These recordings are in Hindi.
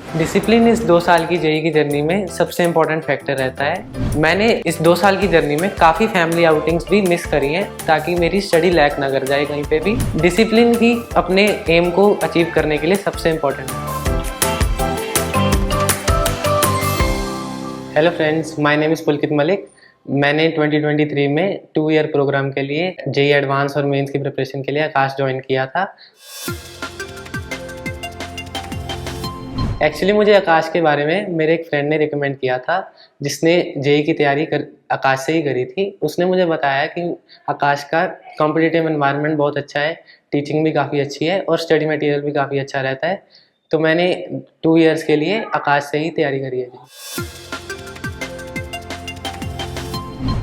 डिसिप्लिन इस 2 साल की जेईई की जर्नी में सबसे इम्पोर्टेंट फैक्टर रहता है। मैंने इस 2 साल की जर्नी में काफ़ी फैमिली आउटिंग्स भी मिस करी हैं ताकि मेरी स्टडी लैग ना कर जाए कहीं पे भी। डिसिप्लिन ही अपने एम को अचीव करने के लिए सबसे इम्पोर्टेंट है। Hello friends, my name is Pulkit Malik. मैंने 2023 में 2 ईयर प्रोग्राम के लिए जेईई एडवांस और मेंस की प्रिपरेशन के लिए आकाश ज्वाइन किया था। एक्चुअली मुझे आकाश के बारे में मेरे एक फ्रेंड ने रिकमेंड किया था, जिसने जेईई की तैयारी आकाश से ही करी थी। उसने मुझे बताया कि आकाश का कॉम्पिटिटिव एनवायरनमेंट बहुत अच्छा है, टीचिंग भी काफ़ी अच्छी है और स्टडी मटेरियल भी काफ़ी अच्छा रहता है। तो मैंने 2 ईयर्स के लिए आकाश से ही तैयारी करी है जी।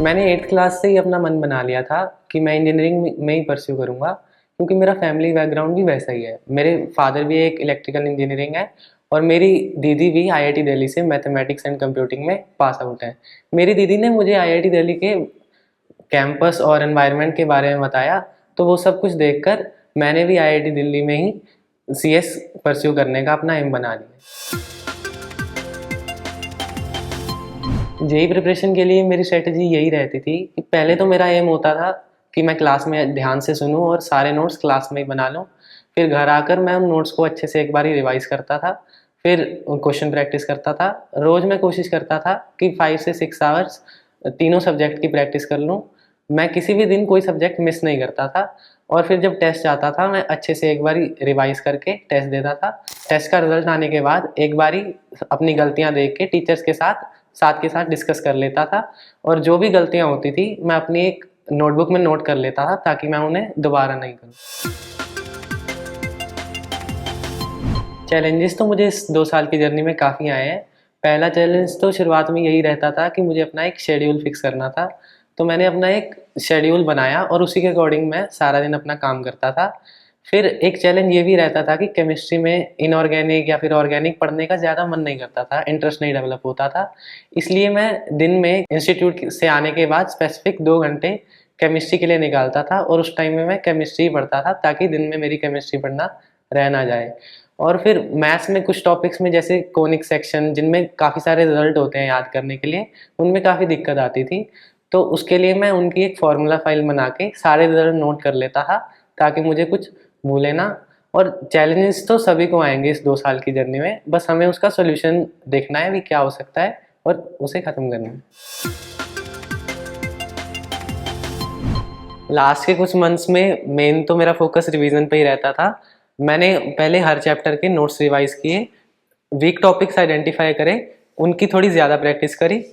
मैंने 8th क्लास से ही अपना मन बना लिया था कि मैं इंजीनियरिंग में ही परस्यू करूँगा, क्योंकि मेरा फैमिली बैकग्राउंड भी वैसा ही है। मेरे फादर भी एक इलेक्ट्रिकल इंजीनियरिंग है और मेरी दीदी भी आईआईटी दिल्ली से मैथमेटिक्स एंड कंप्यूटिंग में पास आउट है। मेरी दीदी ने मुझे आईआईटी दिल्ली के कैंपस और एनवायरनमेंट के बारे में बताया, तो वो सब कुछ देखकर मैंने भी आईआईटी दिल्ली में ही सीएस परस्यू करने का अपना एम बना लिया। जेईई प्रिपरेशन के लिए मेरी स्ट्रेटजी यही रहती थी कि पहले तो मेरा एम होता था कि मैं क्लास में ध्यान से सुनूं और सारे नोट्स क्लास में ही बना लूं। फिर घर आकर मैं उन नोट्स को अच्छे से एक बार ही रिवाइज करता था, फिर क्वेश्चन प्रैक्टिस करता था। रोज़ मैं कोशिश करता था कि 5 से 6 आवर्स तीनों सब्जेक्ट की प्रैक्टिस कर लूँ। मैं किसी भी दिन कोई सब्जेक्ट मिस नहीं करता था और फिर जब टेस्ट आता था मैं अच्छे से एक बार रिवाइज करके टेस्ट देता था। टेस्ट का रिजल्ट आने के बाद एक बार अपनी गलतियाँ देख के टीचर्स के साथ डिस्कस कर लेता था और जो भी गलतियाँ होती थी मैं अपनी एक नोटबुक में नोट कर लेता था ताकि मैं उन्हें दोबारा नहीं करूँ। चैलेंजेस तो मुझे इस 2 साल की जर्नी में काफ़ी आए हैं। पहला चैलेंज तो शुरुआत में यही रहता था कि मुझे अपना एक शेड्यूल फिक्स करना था। तो मैंने अपना एक शेड्यूल बनाया और उसी के अकॉर्डिंग मैं सारा दिन अपना काम करता था। फिर एक चैलेंज ये भी रहता था कि केमिस्ट्री में इनऑर्गेनिक या फिर ऑर्गेनिक पढ़ने का ज़्यादा मन नहीं करता था, इंटरेस्ट नहीं डेवलप होता था। इसलिए मैं दिन में इंस्टीट्यूट से आने के बाद स्पेसिफिक 2 घंटे केमिस्ट्री के लिए निकालता था और उस टाइम में मैं केमिस्ट्री पढ़ता था ताकि दिन में मेरी केमिस्ट्री पढ़ना रह ना जाए। और फिर मैथ्स में कुछ टॉपिक्स में जैसे कोनिक सेक्शन, जिनमें काफ़ी सारे रिजल्ट होते हैं याद करने के लिए, उनमें काफ़ी दिक्कत आती थी। तो उसके लिए मैं उनकी एक फार्मूला फाइल बना के सारे रिजल्ट नोट कर लेता था ताकि मुझे कुछ भूले ना। और चैलेंजेस तो सभी को आएंगे इस 2 साल की जर्नी में, बस हमें उसका सोल्यूशन देखना है भी क्या हो सकता है और उसे ख़त्म करना है। लास्ट के कुछ मंथ्स में मेन तो मेरा फोकस रिवीजन पे ही रहता था। मैंने पहले हर चैप्टर के नोट्स रिवाइज किए, वीक टॉपिक्स आइडेंटिफाई करे, उनकी थोड़ी ज़्यादा प्रैक्टिस करी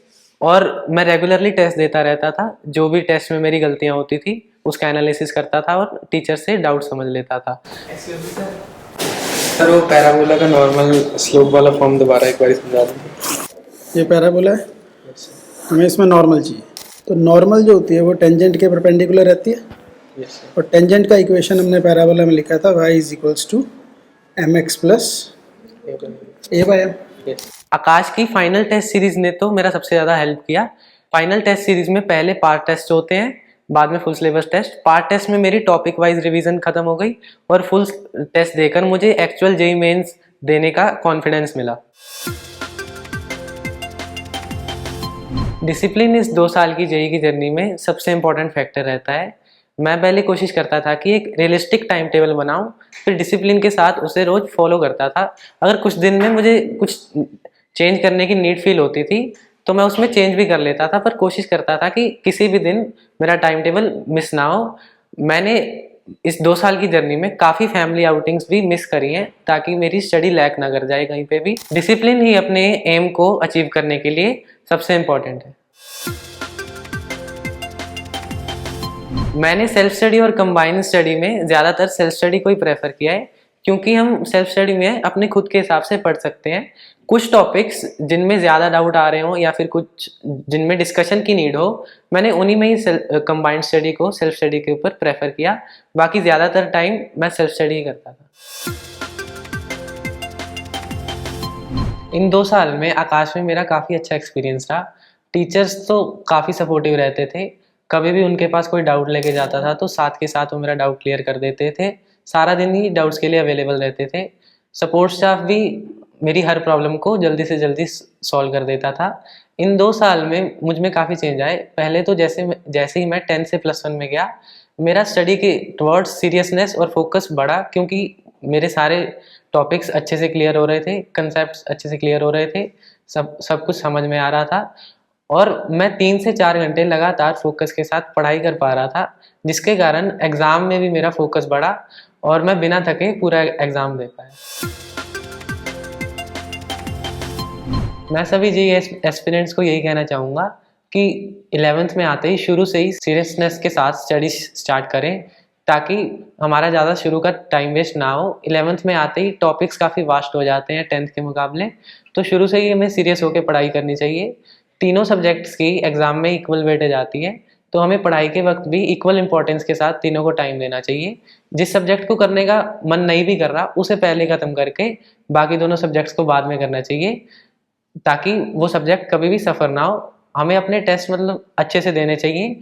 और मैं रेगुलरली टेस्ट देता रहता था। जो भी टेस्ट में मेरी गलतियाँ होती थी उसका एनालिसिस करता था और टीचर से डाउट समझ लेता था। सर, वो पैराबोला का नॉर्मल स्लोप वाला फॉर्म दोबारा एक बार समझा दें। ये पैराबोला है, हमें इसमें नॉर्मल चाहिए। तो नॉर्मल जो होती है वो टेंजेंट के परपेंडिकुलर रहती है। और टेंजेंट का इक्वेशन हमने पैराबोला में लिखा था y = mx + a/m। आकाश की फाइनल टेस्ट सीरीज ने तो मेरा सबसे ज़्यादा हेल्प किया। फाइनल टेस्ट सीरीज में पहले पार्ट टेस्ट होते हैं, बाद में full syllabus test. Part test में मेरी टॉपिक वाइज रिवीजन खत्म हो गई और फुल टेस्ट देकर मुझे एक्चुअल जेईई मेंस देने का कॉन्फिडेंस मिला। डिसिप्लिन इस 2 साल की जेईई की जर्नी में सबसे इम्पोर्टेंट फैक्टर रहता है। मैं पहले कोशिश करता था कि एक रियलिस्टिक टाइम टेबल बनाऊं, फिर डिसिप्लिन के साथ उसे रोज़ फॉलो करता था। अगर कुछ दिन में मुझे कुछ चेंज करने की नीड फील होती थी तो मैं उसमें चेंज भी कर लेता था, पर कोशिश करता था कि किसी भी दिन मेरा टाइम टेबल मिस ना हो। मैंने इस 2 साल की जर्नी में काफ़ी फैमिली आउटिंग्स भी मिस करी हैं ताकि मेरी स्टडी लैग ना कर जाए कहीं पे भी। डिसिप्लिन ही अपने एम को अचीव करने के लिए सबसे इम्पोर्टेंट है। मैंने सेल्फ स्टडी और कंबाइंड स्टडी में ज़्यादातर सेल्फ स्टडी को ही प्रेफर किया है, क्योंकि हम सेल्फ स्टडी में अपने खुद के हिसाब से पढ़ सकते हैं। कुछ टॉपिक्स जिनमें ज़्यादा डाउट आ रहे हों या फिर कुछ जिनमें डिस्कशन की नीड हो, मैंने उन्हीं में ही कंबाइंड स्टडी को सेल्फ स्टडी के ऊपर प्रेफर किया। बाकी ज़्यादातर टाइम मैं सेल्फ स्टडी ही करता था। इन 2 साल में आकाश में मेरा काफ़ी अच्छा एक्सपीरियंस रहा। टीचर्स तो काफ़ी सपोर्टिव रहते थे, कभी भी उनके पास कोई डाउट लेके जाता था तो साथ के साथ वो मेरा डाउट क्लियर कर देते थे। सारा दिन ही डाउट्स के लिए अवेलेबल रहते थे। सपोर्ट स्टाफ भी मेरी हर प्रॉब्लम को जल्दी से जल्दी सॉल्व कर देता था। इन 2 साल में मुझ में काफ़ी चेंज आए। पहले तो जैसे ही मैं 10 से +1 में गया, मेरा स्टडी के टुवर्ड्स सीरियसनेस और फोकस बढ़ा, क्योंकि मेरे सारे टॉपिक्स अच्छे से क्लियर हो रहे थे, कंसेप्ट्स अच्छे से क्लियर हो रहे थे, सब कुछ समझ में आ रहा था और मैं 3 से 4 घंटे लगातार फोकस के साथ पढ़ाई कर पा रहा था, जिसके कारण एग्ज़ाम में भी मेरा फोकस बढ़ा और मैं बिना थके पूरा एग्ज़ाम दे पाया। मैं सभी जी एस्पिरेंट्स को यही कहना चाहूँगा कि 11th में आते ही शुरू से ही सीरियसनेस के साथ स्टडी स्टार्ट करें, ताकि हमारा ज़्यादा शुरू का टाइम वेस्ट ना हो। 11th में आते ही टॉपिक्स काफ़ी वास्ट हो जाते हैं 10th के मुकाबले, तो शुरू से ही हमें सीरियस होकर पढ़ाई करनी चाहिए। तीनों सब्जेक्ट्स की एग्ज़ाम में इक्वल वेटेज आती है, तो हमें पढ़ाई के वक्त भी इक्वल इंपॉर्टेंस के साथ तीनों को टाइम देना चाहिए। जिस सब्जेक्ट को करने का मन नहीं भी कर रहा, उसे पहले ख़त्म करके बाकी दोनों सब्जेक्ट्स को बाद में करना चाहिए, ताकि वो सब्जेक्ट कभी भी सफ़र ना हो। हमें अपने टेस्ट मतलब अच्छे से देने चाहिए,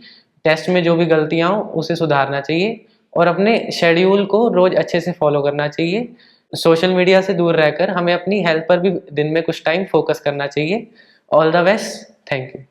टेस्ट में जो भी गलतियाँ हों उसे सुधारना चाहिए और अपने शेड्यूल को रोज़ अच्छे से फॉलो करना चाहिए। सोशल मीडिया से दूर रहकर हमें अपनी हेल्थ पर भी दिन में कुछ टाइम फोकस करना चाहिए। All the best, thank you.